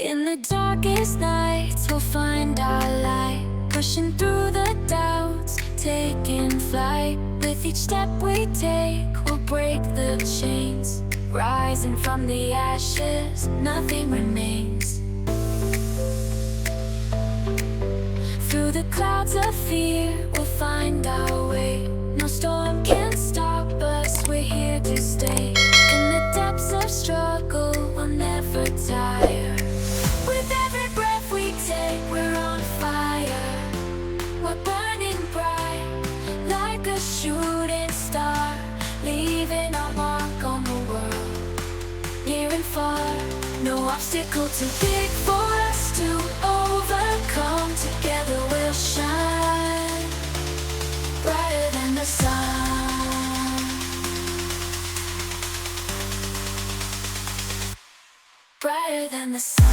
In the darkest nights we'll find our light, pushing through the doubts, taking flight. With each step we take, we'll break the chains. Rising from the ashes, nothing remains. Through the clouds of fear, we'll find our way. No storm can stop us, we're here to stay. In the depths of struggle, we'll never tire. With every breath we take, we're on fire. We're burning bright, like a shooting star, leaving our mark on the world. Near and far, no obstacle too big for us to overcome. Together we'll shine, brighter than the sun, brighter than the sun.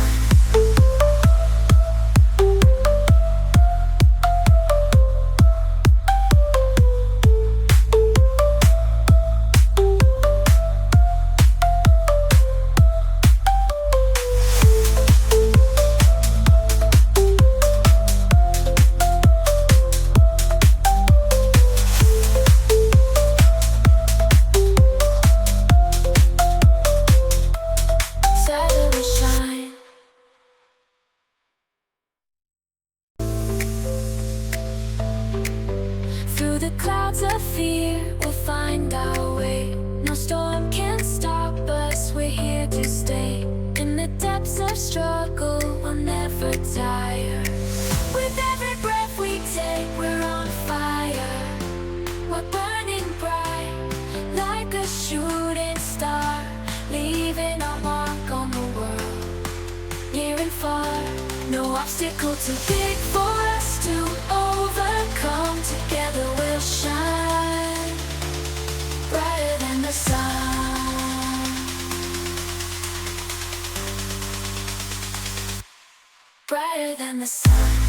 Through the clouds of fear, we'll find our way. No storm can stop us, we're here to stay. In the depths of struggle, we'll never tire. With every breath we take, we're on fire. We're burning bright, like a shooting star, leaving our mark on the world. Near and far, no obstacle too big for us to overcome. Together we'll shine, brighter than the sun, brighter than the sun.